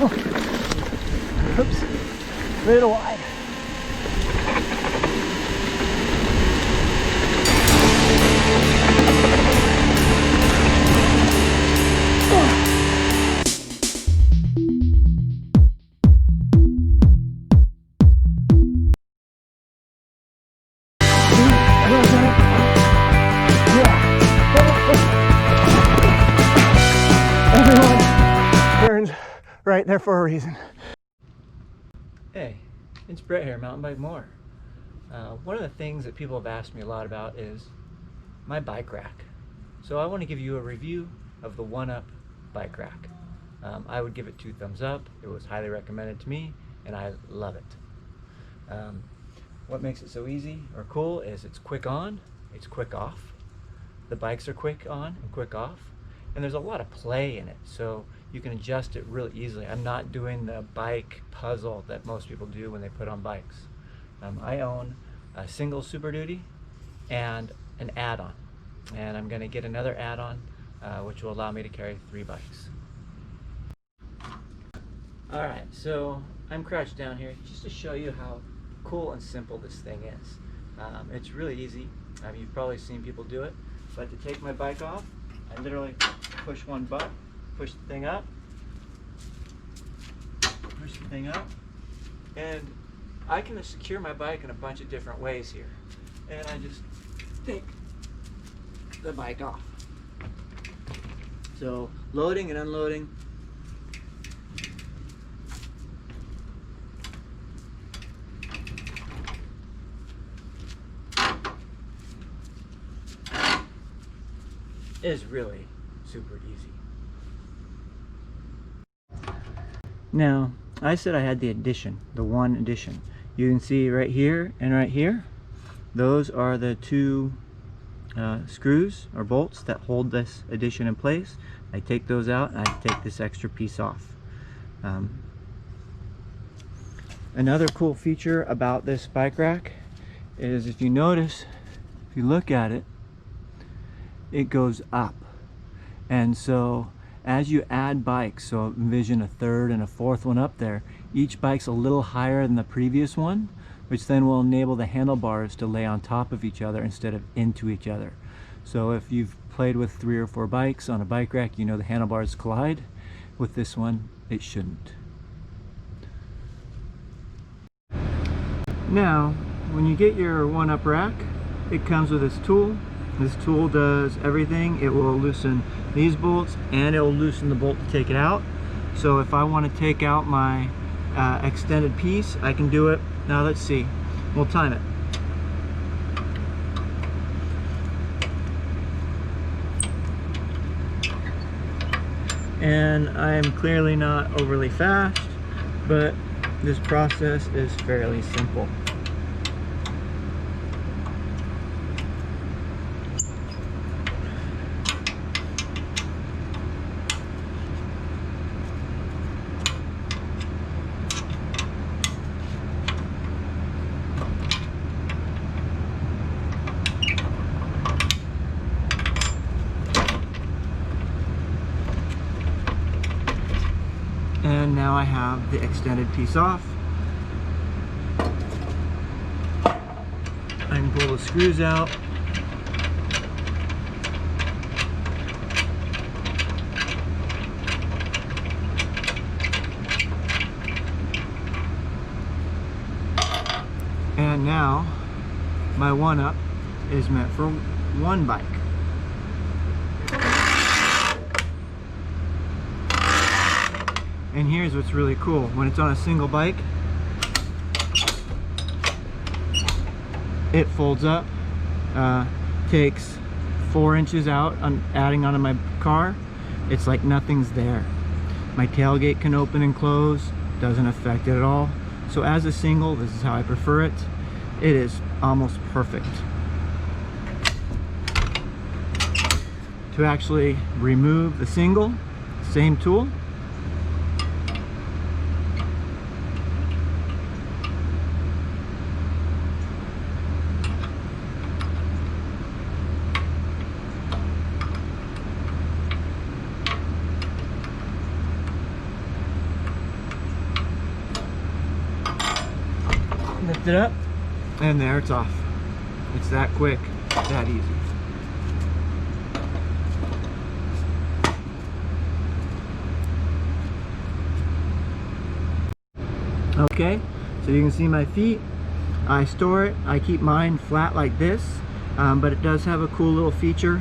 Oops, a little wide. Right there for a reason. Hey, it's Brett here, MTBMOR. One of the things that people have asked me a lot about is my bike rack. So I want to give you a review of the 1UP bike rack. I would give it 2 thumbs up. It was highly recommended to me and I love it. What makes it so easy or cool is it's quick on, it's quick off. The bikes are quick on and quick off. And there's a lot of play in it, so you can adjust it really easily. I'm not doing the bike puzzle that most people do when they put on bikes. I own a single Super Duty and an add-on. And I'm gonna get another add-on which will allow me to carry 3 bikes. All right, so I'm crouched down here just to show you how cool and simple this thing is. It's really easy. You've probably seen people do it, but to take my bike off, I literally push one button, push the thing up, and I can secure my bike in a bunch of different ways here. And I just take the bike off. So loading and unloading. Is really super easy. Now, I said I had the edition, the 1 edition. You can see right here and right here, those are the 2 screws or bolts that hold this edition in place. I take those out and I take this extra piece off. Another cool feature about this bike rack is if you notice, if you look at it, it goes up, and so as you add bikes, so envision a 3rd and a 4th one up there, each bike's a little higher than the previous one, which then will enable the handlebars to lay on top of each other instead of into each other. So if you've played with 3 or 4 bikes on a bike rack, you know the handlebars collide. With this one, it shouldn't. Now, when you get your 1UP rack, it comes with this tool. This tool does everything. It will loosen these bolts and it will loosen the bolt to take it out. So if I want to take out my extended piece, I can do it. Now let's see. We'll time it. And I am clearly not overly fast, but this process is fairly simple. And now I have the extended piece off. I can pull the screws out. And now my 1UP is meant for 1 bike. And here's what's really cool. When it's on a single bike, it folds up, takes 4 inches out, adding onto my car. It's like nothing's there. My tailgate can open and close, doesn't affect it at all. So as a single, this is how I prefer it. It is almost perfect. To actually remove the single, same tool. lift it up, and there it's off. It's that quick, that easy. Okay, so you can see my feet. I store it. I keep mine flat like this, but it does have a cool little feature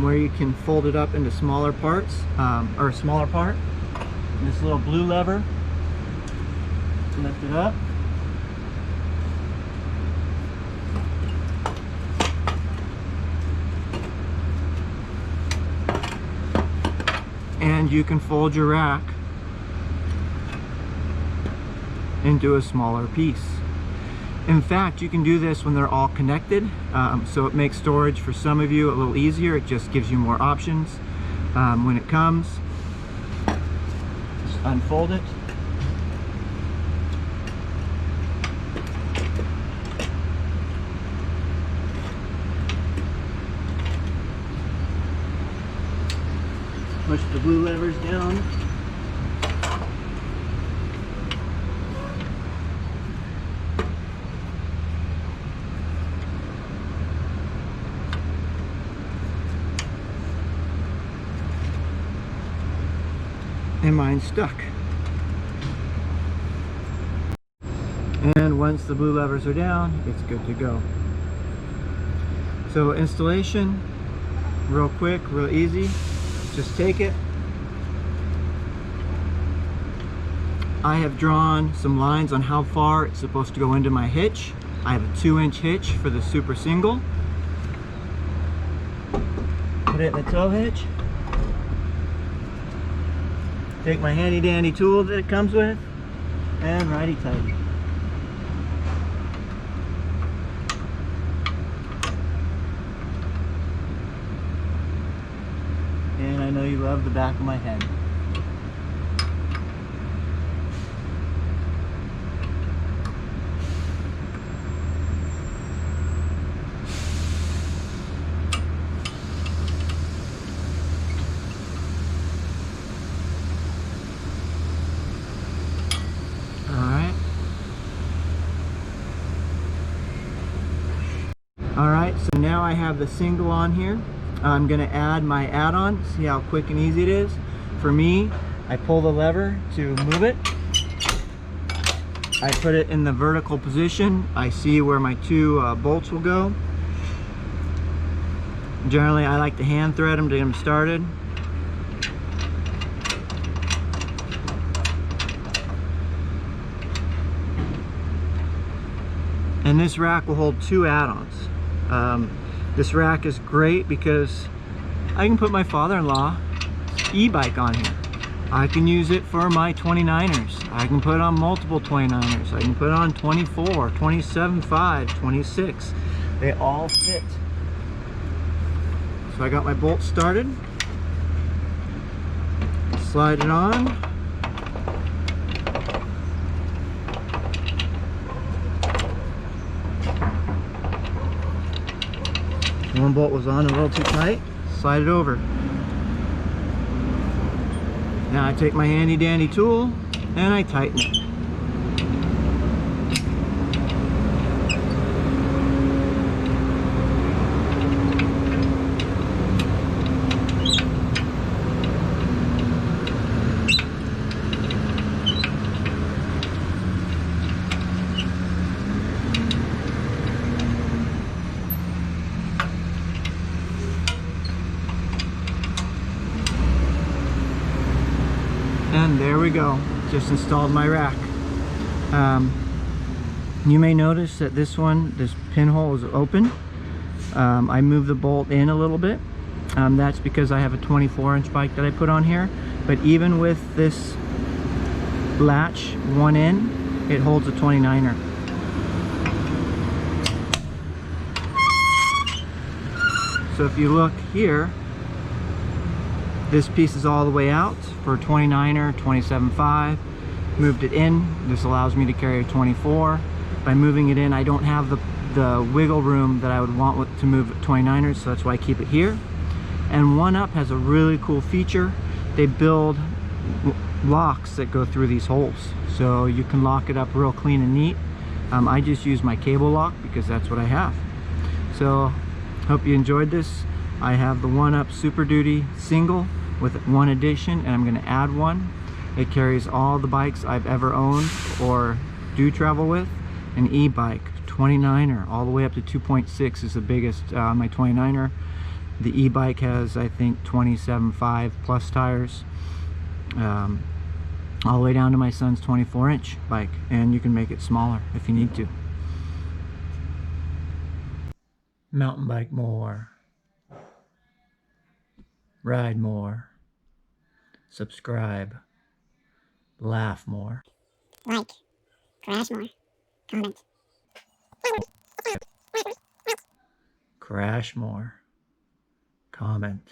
where you can fold it up into smaller parts, or a smaller part. And this little blue lever, lift it up. And you can fold your rack into a smaller piece. In fact, you can do this when they're all connected, so it makes storage for some of you a little easier. It just gives you more options when it comes. Just unfold it. Push the blue levers down. And mine's stuck. And once the blue levers are down, it's good to go. So installation, real quick, real easy. Just take it. I have drawn some lines on how far it's supposed to go into my hitch. I have a 2-inch hitch for the super single. Put it in the tow hitch. Take my handy dandy tool that it comes with and righty tighty. And I know you love the back of my head. Alright, so now I have the single on here. I'm going to add my add-on. See how quick and easy it is? For me, I pull the lever to move it. I put it in the vertical position. I see where my two bolts will go. Generally, I like to hand thread them to get them started. And this rack will hold two add-ons. This rack is great because I can put my father-in-law e-bike on here. I can use it for my 29ers. I can put on multiple 29ers. I can put on 24, 27.5, 26. They all fit. So I got my bolt started. Slide it on. One bolt was on a little too tight. Slide it over. Now I take my handy dandy tool and I tighten it. And there we go, just installed my rack. You may notice that this pinhole is open. I moved the bolt in a little bit. That's because I have a 24-inch bike that I put on here. But even with this latch one in, it holds a 29er. So if you look here, this piece is all the way out for a 29er, 27.5. Moved it in. This allows me to carry a 24. By moving it in, I don't have the wiggle room that I would want to move 29ers, so that's why I keep it here. And One Up has a really cool feature. They build locks that go through these holes, so you can lock it up real clean and neat. I just use my cable lock because that's what I have. So hope you enjoyed this. I have the 1UP Super Duty single with one addition, and I'm going to add one. It carries all the bikes I've ever owned or do travel with. An e-bike, 29er, all the way up to 2.6 is the biggest on my 29er. The e-bike has, I think, 27.5 plus tires, all the way down to my son's 24-inch bike, and you can make it smaller if you need to. Mountain bike more. Ride more. Subscribe. Laugh more. Like, crash more, comment. Crash more. Comment.